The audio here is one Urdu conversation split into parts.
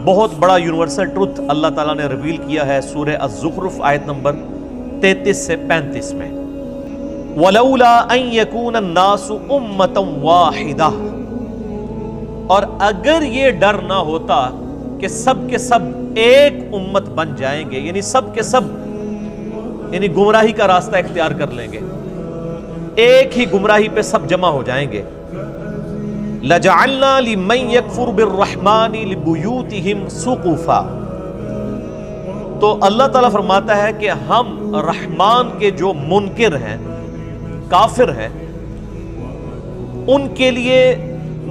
بہت بڑا یونیورسل ٹروتھ اللہ تعالیٰ نے ریویل کیا ہے سورہ الزخرف آیت نمبر 33 سے 35 میں، وَلَوْلَا أَن يَكُونَ النَّاسُ أُمَّةً وَاحِدَةً، اور اگر یہ ڈر نہ ہوتا کہ سب کے سب ایک امت بن جائیں گے، یعنی سب کے سب یعنی گمراہی کا راستہ اختیار کر لیں گے، ایک ہی گمراہی پہ سب جمع ہو جائیں گے، لَجَعَلْنَا لِمَن يَكْفُرُ بِالرَّحْمَنِ لِبُيُوتِهِمْ سُقُفًا، تو اللہ تعالیٰ فرماتا ہے کہ ہم رحمان کے جو منکر ہیں، کافر ہیں، ان کے لیے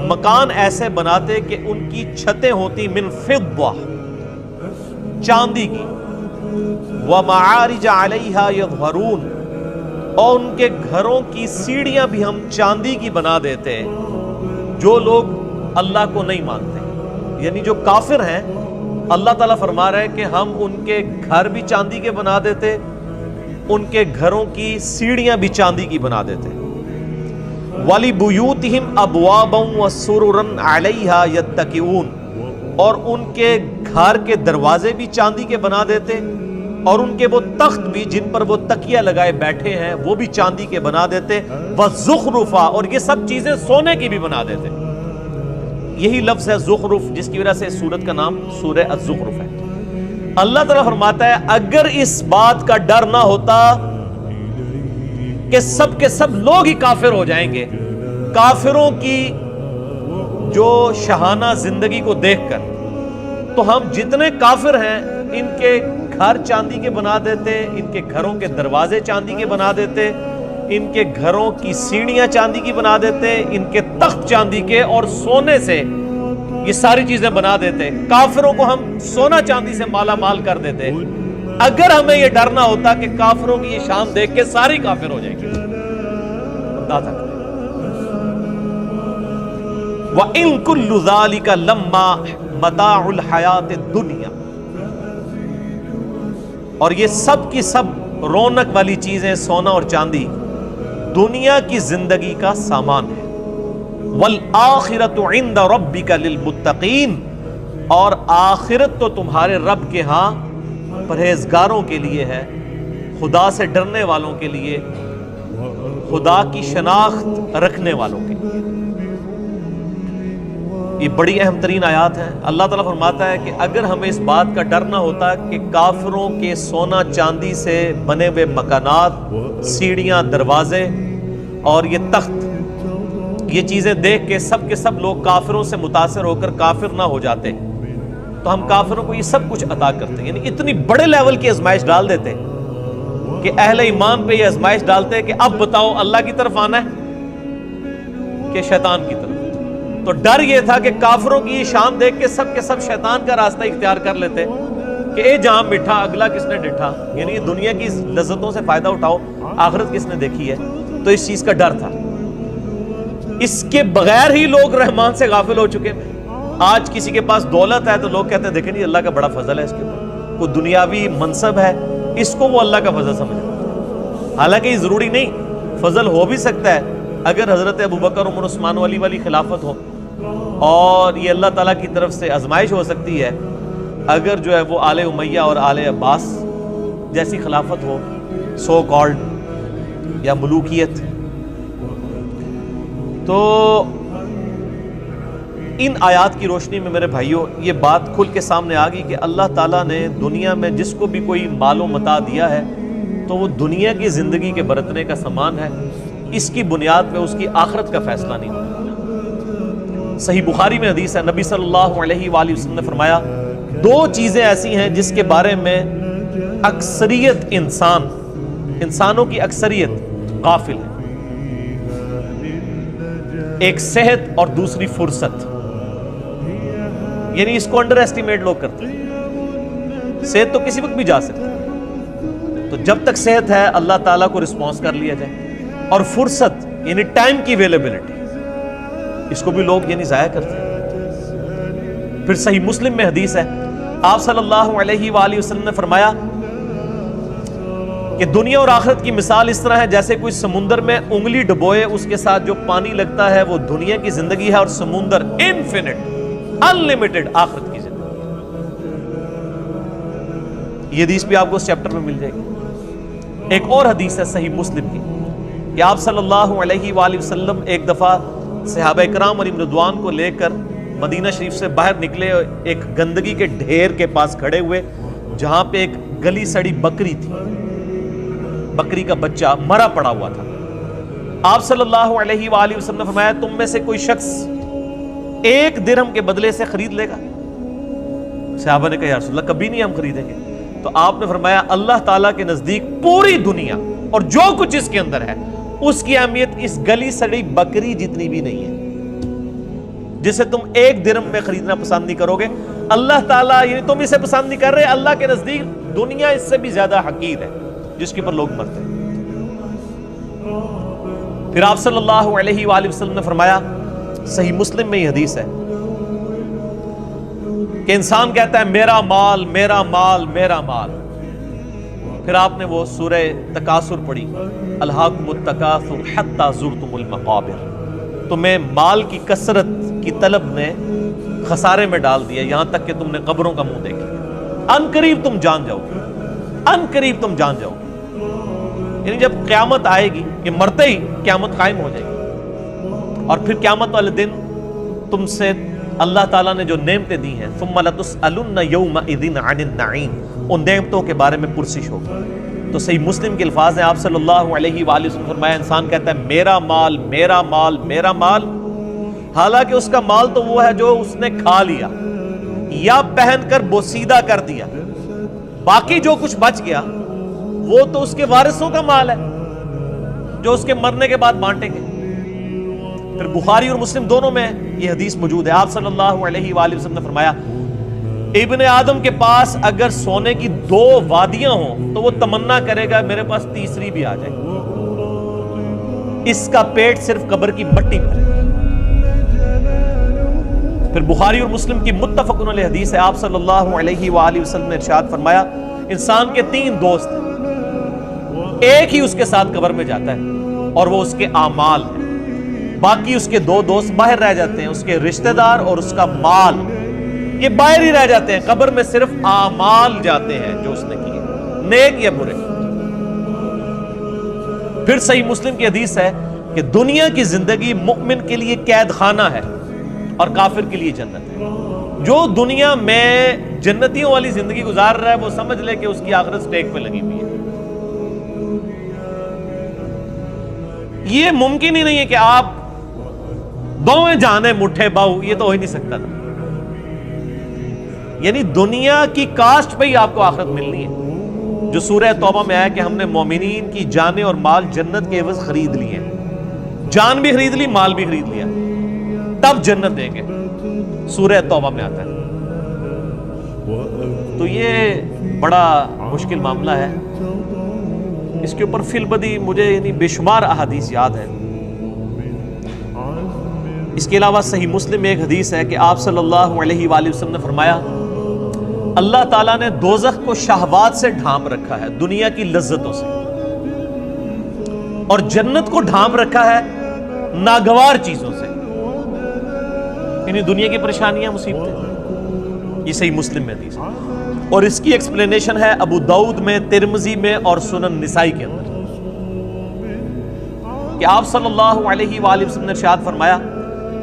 مکان ایسے بناتے کہ ان کی چھتیں ہوتی من فضہ، چاندی کی، وَمَعَارِجَ عَلَيْهَا يَظْهَرُونَ، اور ان کے گھروں کی سیڑھیاں بھی ہم چاندی کی بنا دیتے، جو لوگ اللہ کو نہیں مانتے، یعنی جو کافر ہیں، اللہ تعالیٰ فرما رہے ہیں کہ ہم ان کے گھر بھی چاندی کے بنا دیتے، ان کے گھروں کی سیڑھیاں بھی چاندی کی بنا دیتے، وَلِبُيُوتِهِمْ أَبْوَابًا وَسُرُرًا عَلَيْهَا يَتَّكِئُونَ، اور ان کے گھر کے دروازے بھی چاندی کے بنا دیتے، اور ان کے وہ تخت بھی جن پر وہ تکیہ لگائے بیٹھے ہیں وہ بھی چاندی کے بنا دیتے، وَزُخْرُفًا، اور یہ سب چیزیں سونے کی بھی بنا دیتے۔ یہی لفظ ہے زخرف، جس کی وجہ سے سورت کا نام سورہ الزخرف ہے۔ اللہ تعالیٰ فرماتا ہے اگر اس بات کا ڈر نہ ہوتا کہ سب کے سب لوگ ہی کافر ہو جائیں گے، کافروں کی جو شاہانہ زندگی کو دیکھ کر، تو ہم جتنے کافر ہیں ان کے گھر چاندی کے بنا دیتے، ان کے گھروں کے دروازے چاندی کے بنا دیتے، ان کے گھروں کی سیڑھیاں چاندی کی بنا دیتے، ان کے تخت چاندی کے اور سونے سے یہ ساری چیزیں بنا دیتے، کافروں کو ہم سونا چاندی سے مالا مال کر دیتے، اگر ہمیں یہ ڈر نہ ہوتا کہ کافروں کی یہ شان دیکھ کے ساری کافر ہو جائیں گے۔ اندازہ کریں، وَإِن كُلُّ ذَلِكَ لَمَّا مَتَاعُ الْحَيَاةِ الدُّنْيَا، اور یہ سب کی سب رونق والی چیزیں، سونا اور چاندی، دنیا کی زندگی کا سامان ہے، وَالْآخِرَةُ عِنْدَ رَبِّكَ لِلْمُتَّقِينَ، اور آخرت تو تمہارے رب کے ہاں پرہیزگاروں کے لیے ہے، خدا سے ڈرنے والوں کے لیے، خدا کی شناخت رکھنے والوں کے لیے۔ یہ بڑی اہم ترین آیات ہیں۔ اللہ تعالیٰ فرماتا ہے کہ اگر ہمیں اس بات کا ڈر نہ ہوتا کہ کافروں کے سونا چاندی سے بنے ہوئے مکانات، سیڑھیاں، دروازے اور یہ تخت، یہ چیزیں دیکھ کے سب سب لوگ کافروں سے متاثر ہو کر کافر نہ ہو جاتے، تو ہم کافروں کو یہ سب کچھ عطا کرتے، یعنی اتنی بڑے لیول کی آزمائش ڈال دیتے کہ اہل ایمان پہ یہ آزمائش ڈالتے کہ اب بتاؤ اللہ کی طرف آنا ہے کہ شیطان کی طرف۔ تو ڈر یہ تھا کہ کافروں کی یہ شان دیکھ کے سب شیطان کا راستہ اختیار کر لیتے کہ اے جہاں مٹھا اگلا کس نے ڈٹھا، یعنی دنیا کی لذتوں سے فائدہ اٹھاؤ، آخرت کس نے دیکھی ہے۔ تو اس چیز کا ڈر تھا، اس کے بغیر ہی لوگ رحمان سے غافل ہو چکے۔ آج کسی کے پاس دولت ہے تو لوگ کہتے ہیں دیکھیں جی اللہ کا بڑا فضل ہے اس کے اوپر، کوئی دنیاوی منصب ہے اس کو وہ اللہ کا فضل سمجھے، حالانکہ یہ ضروری نہیں، فضل ہو بھی سکتا ہے اگر حضرت ابوبکر عمر عثمان والی خلافت ہو، اور یہ اللہ تعالیٰ کی طرف سے آزمائش ہو سکتی ہے اگر جو ہے وہ آل امیہ اور آل عباس جیسی خلافت ہو، سو کالڈ یا ملوکیت۔ تو ان آیات کی روشنی میں میرے بھائیوں یہ بات کھل کے سامنے آ گئی کہ اللہ تعالیٰ نے دنیا میں جس کو بھی کوئی مال و متاع دیا ہے تو وہ دنیا کی زندگی کے برتنے کا سامان ہے، اس کی بنیاد پہ اس کی آخرت کا فیصلہ نہیں ہوتا۔ صحیح بخاری میں حدیث ہے، نبی صلی اللہ علیہ وآلہ وسلم نے فرمایا دو چیزیں ایسی ہیں جس کے بارے میں اکثریت انسانوں کی اکثریت غافل ہے، ایک صحت اور دوسری فرصت، یعنی اس کو انڈر ایسٹیمیٹ لوگ کرتے ہیں۔ صحت تو کسی وقت بھی جا سکتی ہے، تو جب تک صحت ہے اللہ تعالیٰ کو رسپانس کر لیا جائے، اور فرصت یعنی ٹائم کی اویلیبلٹی، اس کو بھی لوگ یعنی ضائع کرتے ہیں۔ پھر صحیح مسلم میں حدیث ہے، آپ صلی اللہ علیہ وآلہ وسلم نے فرمایا کہ دنیا اور آخرت کی مثال اس طرح ہے جیسے کوئی سمندر میں انگلی ڈبوئے، اس کے ساتھ جو پانی لگتا ہے وہ دنیا کی زندگی ہے، اور سمندر انفینٹ، ان لمیٹڈ آخرت کی زندگی۔ یہ حدیث بھی آپ کو اس چیپٹر میں مل جائے گی۔ ایک اور حدیث ہے صحیح مسلم کی کہ آپ صلی اللہ علیہ وآلہ وسلم ایک دفعہ صحابہ کرام علیہم رضوان کو لے کر مدینہ شریف سے باہر نکلے، ایک گندگی کے ڈھیر کے پاس کھڑے ہوئے جہاں پہ ایک گلی سڑی بکری تھی، بکری کا بچہ مرا پڑا ہوا تھا۔ آپ صلی اللہ علیہ وآلہ وسلم نے فرمایا تم میں سے کوئی شخص 1 درہم کے بدلے سے خرید لے گا؟ صحابہ نے کہا یا رسول اللہ کبھی نہیں ہم خریدیں گے۔ تو آپ نے فرمایا اللہ تعالیٰ کے نزدیک پوری دنیا اور جو کچھ اس کے اندر ہے اس کی اہمیت اس گلی سڑی بکری جتنی بھی نہیں ہے، جسے تم 1 درہم میں خریدنا پسند نہیں کرو گے، اللہ تعالیٰ یعنی تم اسے پسند نہیں کر رہے، اللہ کے نزدیک دنیا اس سے بھی زیادہ حقیر ہے جس کے اوپر لوگ مرتے ہیں۔ پھر آپ صلی اللہ علیہ وآلہ وسلم نے فرمایا، صحیح مسلم میں یہ حدیث ہے کہ انسان کہتا ہے میرا مال میرا مال میرا مال، پھر آپ نے وہ سورہ تکاثر پڑھی، الہاکم التکاثر حتی زرتم المقابر، تمہیں مال کی کثرت کی طلب نے خسارے میں ڈال دیا یہاں تک کہ تم نے قبروں کا منہ دیکھ لیا، ان قریب تم جان جاؤ گے، ان قریب تم جان جاؤ گے، یعنی جب قیامت آئے گی کہ مرتے ہی قیامت قائم ہو جائے گی، اور پھر قیامت والے دن تم سے اللہ تعالیٰ نے جو نعمتیں دی ہیں ثم لتسألن یومئذ عن النعیم، ان نعمتوں کے بارے میں پرسش ہوگی۔ تو صحیح مسلم کے الفاظ ہیں، آپ صلی اللہ علیہ وآلہ وسلم فرمایا انسان کہتا ہے میرا مال میرا مال میرا مال، حالانکہ اس کا مال تو وہ ہے جو اس نے کھا لیا یا پہن کر بوسیدہ کر دیا، باقی جو کچھ بچ گیا وہ تو اس کے وارثوں کا مال ہے جو اس کے مرنے کے بعد بانٹیں گے۔ پھر بخاری اور مسلم دونوں میں یہ حدیث موجود ہے، آپ صلی اللہ علیہ وآلہ وسلم نے فرمایا ابن آدم کے پاس اگر سونے کی 2 وادیاں ہوں تو وہ تمنا کرے گا میرے پاس تیسری بھی آ جائے، اس کا پیٹ صرف قبر کی مٹی بھرے۔ پھر بخاری اور مسلم کی متفق علیہ حدیث ہے، آپ صلی اللہ علیہ وآلہ وسلم نے ارشاد فرمایا انسان کے 3 دوست ہیں، ایک ہی اس کے ساتھ قبر میں جاتا ہے اور وہ اس کے اعمال ہیں، باقی اس کے 2 دوست باہر رہ جاتے ہیں، اس کے رشتہ دار اور اس کا مال، یہ باہر ہی رہ جاتے ہیں، قبر میں صرف اعمال جاتے ہیں جو اس نے کیے، نیک یا برے۔ پھر صحیح مسلم کی حدیث ہے کہ دنیا کی زندگی مومن کے لیے قید خانہ ہے اور کافر کے لیے جنت ہے۔ جو دنیا میں جنتیوں والی زندگی گزار رہا ہے وہ سمجھ لے کہ اس کی آخرت سٹیک پہ لگی ہوئی ہے۔ یہ ممکن ہی نہیں ہے کہ آپ دوویں جانے مٹھے باؤ، یہ تو ہو ہی نہیں سکتا تھا، یعنی دنیا کی کاسٹ پہ ہی آپ کو آخرت ملنی ہے، جو سورہ توبہ میں آیا کہ ہم نے مومنین کی جانیں اور مال جنت کے عوض خرید لیے، جان بھی خرید لی مال بھی خرید لیا، تب جنت دیں گے، سورہ توبہ میں آتا ہے۔ تو یہ بڑا مشکل معاملہ ہے، اس کے اوپر فی البدی مجھے یعنی بے شمار احادیث یاد ہیں۔ اس کے علاوہ صحیح مسلم میں ایک حدیث ہے کہ آپ صلی اللہ علیہ وآلہ وسلم نے فرمایا اللہ تعالیٰ نے دوزخ کو شہوات سے ڈھانپ رکھا ہے، دنیا کی لذتوں سے، اور جنت کو ڈھانپ رکھا ہے ناگوار چیزوں سے، یعنی دنیا کی پریشانیاں مصیبتیں۔ یہ صحیح مسلم میں حدیث ہے، اور اس کی ایکسپلینیشن ہے ابو داؤد میں، ترمذی میں اور سنن نسائی کے اندر، کہ آپ صلی اللہ علیہ وآلہ وسلم نے ارشاد فرمایا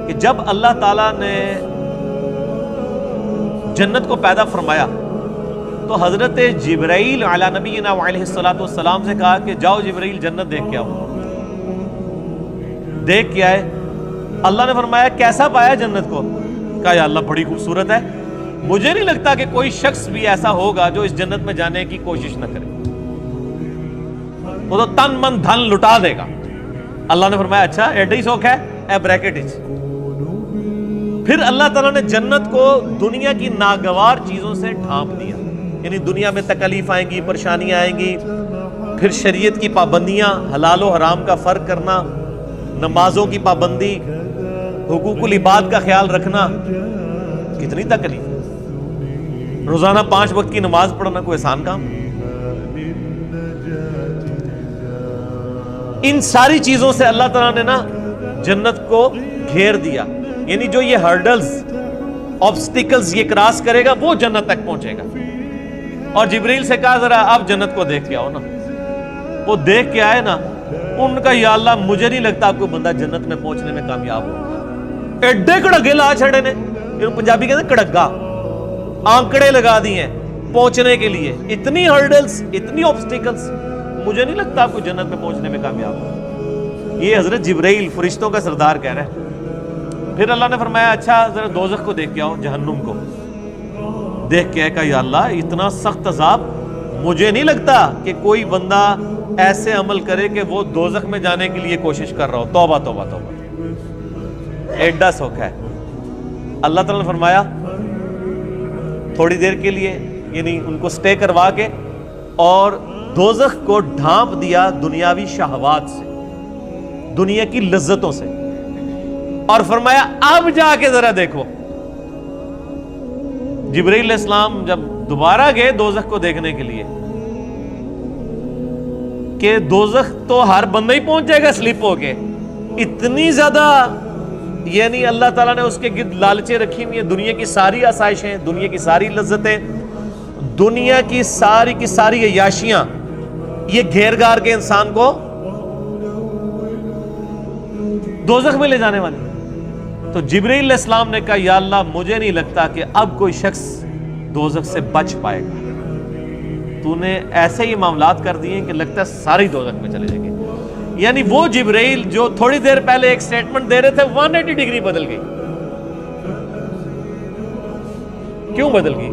کہ جب اللہ تعالیٰ نے جنت کو پیدا فرمایا تو حضرت جبرائیل علی نبینا علیہ السلام سے کہا کہ جاؤ جبرائیل جنت دیکھ کے آؤ۔ دیکھ کے آئے، اللہ نے فرمایا کیسا پایا جنت کو؟ کہا یا اللہ بڑی خوبصورت ہے، مجھے نہیں لگتا کہ کوئی شخص بھی ایسا ہوگا جو اس جنت میں جانے کی کوشش نہ کرے، وہ تو تن من دھن لٹا دے گا۔ اللہ نے فرمایا اچھا ایڈا ہی شوق ہے، اے بریکٹ اچ۔ پھر اللہ تعالیٰ نے جنت کو دنیا کی ناگوار چیزوں سے ڈھانپ دیا، یعنی دنیا میں تکلیف آئیں گی، پریشانیاں آئیں گی، پھر شریعت کی پابندیاں، حلال و حرام کا فرق کرنا، نمازوں کی پابندی، حقوق العباد کا خیال رکھنا، کتنی تکلیف ہے۔ روزانہ 5 وقت کی نماز پڑھنا کوئی آسان کام؟ ان ساری چیزوں سے اللہ تعالیٰ نے نا جنت کو گھیر دیا، یعنی جو یہ ہرڈلز، آبسٹیکلز یہ کراس کرے گا وہ جنت تک پہنچے گا۔ اور جبریل سے کہا ذرا اب جنت کو دیکھ کے آؤ نا. وہ دیکھ کے آئے نا, ان کا یا اللہ مجھے نہیں لگتا آپ کو بندہ جنت میں پہنچنے میں کامیاب ہوگا. ایڈے کڑگے لا چھڑے نے, پنجابی کہتے ہیں کڑگا, آنکڑے لگا دی ہیں پہنچنے کے لیے, اتنی ہرڈلز, اتنی آبسٹیکلز, مجھے نہیں لگتا آپ کو جنت میں پہنچنے میں کامیاب ہوگا. یہ حضرت جبرائیل فرشتوں کا سردار کہہ رہا ہے. پھر اللہ نے فرمایا اچھا ذرا دوزخ کو دیکھ کے آؤ, جہنم کو دیکھ کے کہا یا اللہ اتنا سخت عذاب, مجھے نہیں لگتا کہ کوئی بندہ ایسے عمل کرے کہ وہ دوزخ میں جانے کے لیے کوشش کر رہا ہو. توبہ توبہ توبہ, ایڈا سوکھ ہے. اللہ تعالیٰ نے فرمایا تھوڑی دیر کے لیے, یعنی ان کو سٹے کروا کے, اور دوزخ کو ڈھانپ دیا دنیاوی شہوات سے, دنیا کی لذتوں سے, اور فرمایا اب جا کے ذرا دیکھو. جبرائیل علیہ السلام جب دوبارہ گئے دوزخ کو دیکھنے کے لیے, کہ دوزخ تو ہر بندہ ہی پہنچ جائے گا سلپ ہو کے, اتنی زیادہ یعنی اللہ تعالیٰ نے اس کے گرد لالچیں رکھی ہوئی ہیں, دنیا کی ساری آسائشیں, دنیا کی ساری لذتیں, دنیا کی ساری عیاشیاں, یہ گھیر گار کے انسان کو دوزخ میں لے جانے والی. تو جبرائیل علیہ السلام نے کہا یا اللہ مجھے نہیں لگتا کہ اب کوئی شخص دوزخ سے بچ پائے گا. تو نے ایسے ہی معاملات کر دیے کہ لگتا ہے سارے دوزخ میں چلے جائیں گے. یعنی وہ جبرائیل جو تھوڑی دیر پہلے ایک سٹیٹمنٹ دے رہے تھے 180 ڈگری بدل گئی. کیوں بدل گئی؟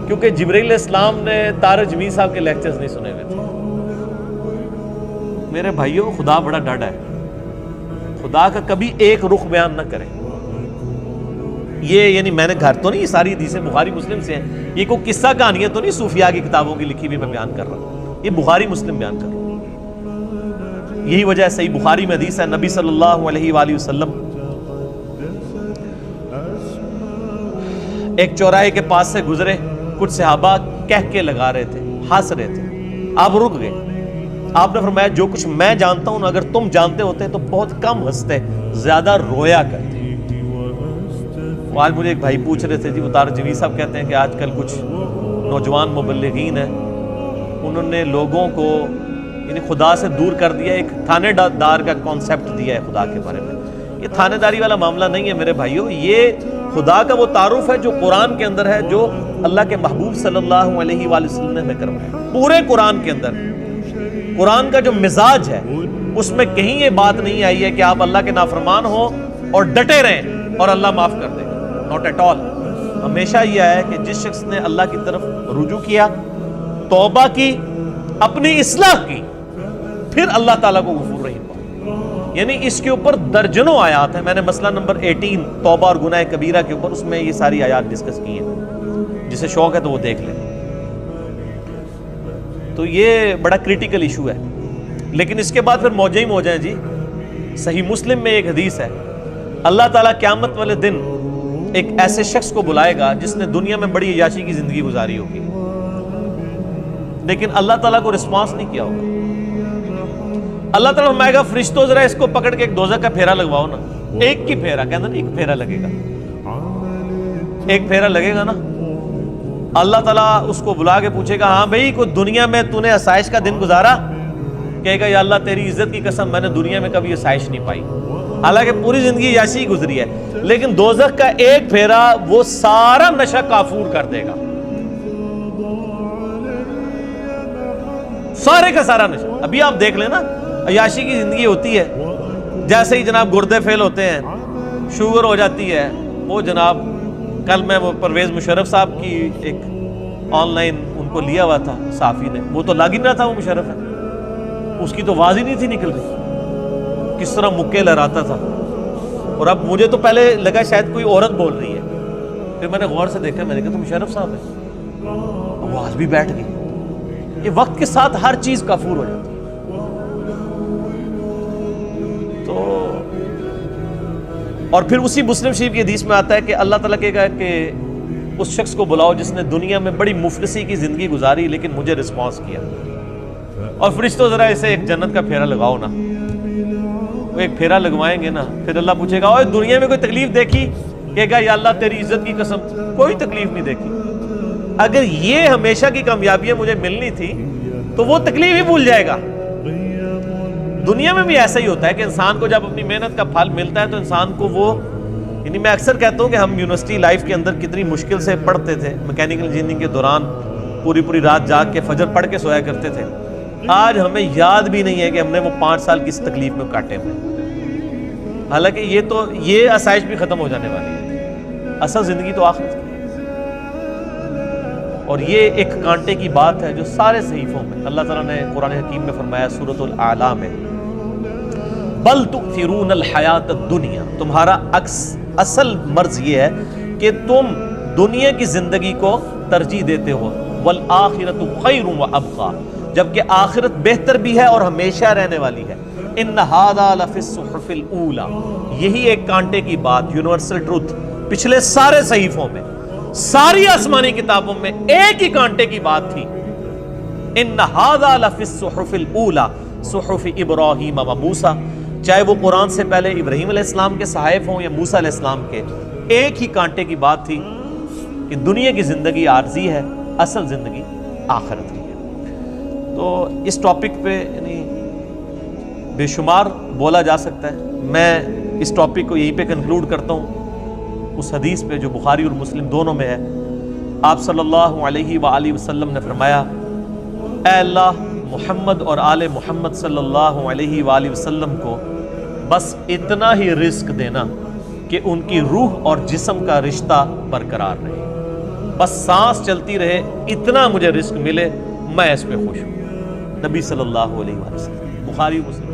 کیونکہ جبرائیل علیہ السلام نے طارق جمیل صاحب کے لیکچرز نہیں سنے ہوئے تھے. میرے بھائیوں, خدا بڑا ڈاڈا ہے, خدا کا کبھی ایک رخ بیان نہ کریں. یہ یعنی میں نے گھر تو نہیں, یہ ساری حدیثیں بخاری مسلم سے ہیں, یہ کوئی قصہ کہانیاں تو نہیں صوفیاء کی کتابوں کی لکھی ہوئی میں بیان کر رہا ہوں, یہ بخاری مسلم بیان کر رہا ہوں. یہی وجہ ہے صحیح بخاری میں حدیث ہے, نبی صلی اللہ علیہ وآلہ وسلم ایک چوراہے کے پاس سے گزرے, کچھ صحابہ کہہ کے لگا رہے تھے, ہنس رہے تھے, آپ رک گئے. آپ نے فرمایا جو کچھ میں جانتا ہوں اگر تم جانتے ہوتے تو بہت کم ہنستے, زیادہ رویا کرتے. آج مجھے ایک بھائی پوچھ رہے تھے جی, وہ طارق جمیل صاحب کہتے ہیں کہ آج کل کچھ نوجوان مبلغین ہیں, انہوں نے لوگوں کو یعنی خدا سے دور کر دیا, ایک تھانے دار کا کانسیپٹ دیا ہے خدا کے بارے میں. یہ تھانے داری والا معاملہ نہیں ہے میرے بھائیوں, یہ خدا کا وہ تعارف ہے جو قرآن کے اندر ہے, جو اللہ کے محبوب صلی اللہ علیہ وآلہ وسلم نے ہمیں کروایا. پورے قرآن کے اندر قرآن کا جو مزاج ہے اس میں کہیں یہ بات نہیں آئی ہے کہ آپ اللہ کے نافرمان ہو اور ڈٹے رہیں اور اللہ معاف کر دے گا. Not at all. ہمیشہ یہ ہے کہ جس شخص نے اللہ کی طرف رجوع کیا, توبہ کی, اپنی اصلاح کی, پھر اللہ تعالیٰ کو غفور رحیم ہوا. یعنی اس کے اوپر درجنوں آیات ہیں. میں نے مسئلہ نمبر 18 توبہ اور گناہ کبیرہ کے اوپر, اس میں یہ ساری آیات ڈسکس کی ہیں, جسے شوق ہے تو وہ دیکھ لیں. تو یہ بڑا کریٹیکل ایشو ہے. لیکن اس کے بعد پھر موجہ ہی موجہ ہیں جی. صحیح مسلم میں ایک حدیث ہے, اللہ تعالیٰ قیامت والے دن ایک ایسے شخص کو بلائے گا جس نے دنیا میں بڑی عیاشی کی زندگی گزاری ہوگی, لیکن اللہ تعالیٰ کو رسپانس نہیں کیا ہوگا. اللہ تعالیٰ فرمائے گا فرشتوں ذرا اس کو پکڑ کے ایک دوزخ کا پھیرا لگواؤ نا. ایک کی پھیرا, کہنا ایک پھیرا لگے گا, ایک پھیرا لگے گا نا. اللہ تعالیٰ اس کو بلا کے پوچھے گا ہاں بھائی کوئی دنیا میں تو نے آسائش کا دن گزارا؟ کہے گا یا اللہ تیری عزت کی قسم میں نے دنیا میں کبھی آسائش نہیں پائی. حالانکہ پوری زندگی عیاشی گزری ہے, لیکن دوزخ کا ایک پھیرا وہ سارا نشہ کافور کر دے گا, سارے کا سارا نشہ. ابھی آپ دیکھ لیں نا, عیاشی کی زندگی ہوتی ہے, جیسے ہی جناب گردے فیل ہوتے ہیں, شوگر ہو جاتی ہے, وہ جناب کل میں وہ پرویز مشرف صاحب کی ایک آن لائن ان کو لیا ہوا تھا صحافی نے, وہ تو لگ ہی نہ تھا, وہ مشرف ہے, اس کی تو آواز ہی نہیں تھی نکل رہی, کس طرح مکے لہراتا تھا. اور اب مجھے تو پہلے لگا شاید کوئی عورت بول رہی ہے, پھر میں نے غور سے دیکھا, میں نے کہا تو مشرف صاحب ہے, آواز بھی بیٹھ گئی. یہ وقت کے ساتھ ہر چیز کافور ہو جاتی ہے. تو اور پھر اسی مسلم شریف کی حدیث میں آتا ہے کہ اللہ تعالیٰ کہے گا کہ اس شخص کو بلاؤ جس نے دنیا میں بڑی مفلسی کی زندگی گزاری لیکن مجھے رسپانس کیا, اور فرشتوں ذرا اسے ایک جنت کا پھیرا لگاؤ نا. وہ ایک پھیرا لگوائیں گے نا, پھر اللہ پوچھے گا اوہ دنیا میں کوئی تکلیف دیکھی؟ کہے گا یا اللہ تیری عزت کی قسم کوئی تکلیف نہیں دیکھی. اگر یہ ہمیشہ کی کامیابیاں مجھے ملنی تھی تو وہ تکلیف ہی بھول جائے گا۔ دنیا میں بھی ایسا ہی ہوتا ہے کہ انسان کو جب اپنی محنت کا پھل ملتا ہے تو انسان کو وہ، یعنی میں اکثر کہتا ہوں کہ ہم یونیورسٹی لائف کے اندر کتنی مشکل سے پڑھتے تھے، میکینیکل انجینئرنگ کے دوران پوری رات جاگ کے فجر پڑھ کے سویا کرتے تھے، آج ہمیں یاد بھی نہیں ہے کہ ہم نے وہ 5 سال کس تکلیف میں کاٹے ہوئے، حالانکہ یہ آسائش بھی ختم ہو جانے والی ہے، اصل زندگی تو آخرت کی ہے۔ اور یہ ایک کانٹے کی بات ہے جو سارے صحیفوں میں اللہ تعالیٰ نے قرآن حکیم میں فرمایا سورۃ الاعلیٰ میں، بل تؤثرون الحیات الدنیا، تمہارا اصل مرض یہ ہے کہ تم دنیا کی زندگی کو ترجیح دیتے ہو، والآخرۃ خیر وابقیٰ، جبکہ آخرت بہتر بھی ہے اور ہمیشہ رہنے والی ہے۔ ان ھذا لفی الصحف الاولی، یہی ایک کانٹے کی بات، یونیورسل ٹروتھ، پچھلے سارے صحیفوں میں، ساری آسمانی کتابوں میں ایک ہی کانٹے کی بات تھی، ان ھذا لفی الصحف الاولی صحف ابراہیم و موسیٰ، چاہے وہ قرآن سے پہلے ابراہیم علیہ السلام کے صحائف ہوں یا موسیٰ علیہ السلام کے، ایک ہی کانٹے کی بات تھی کہ دنیا کی زندگی عارضی ہے، اصل زندگی آخرت کی ہے۔ تو اس ٹاپک پہ یعنی بے شمار بولا جا سکتا ہے، میں اس ٹاپک کو یہیں پہ کنکلوڈ کرتا ہوں اس حدیث پہ جو بخاری اور مسلم دونوں میں ہے۔ آپ صلی اللہ علیہ وآلہ وسلم نے فرمایا، اے اللہ محمد اور آل محمد صلی اللہ علیہ وآلہ وسلم کو بس اتنا ہی رزق دینا کہ ان کی روح اور جسم کا رشتہ برقرار رہے، بس سانس چلتی رہے، اتنا مجھے رزق ملے، میں اس پہ خوش ہوں۔ نبی صلی اللہ علیہ وآلہ وسلم، بخاری مسلم۔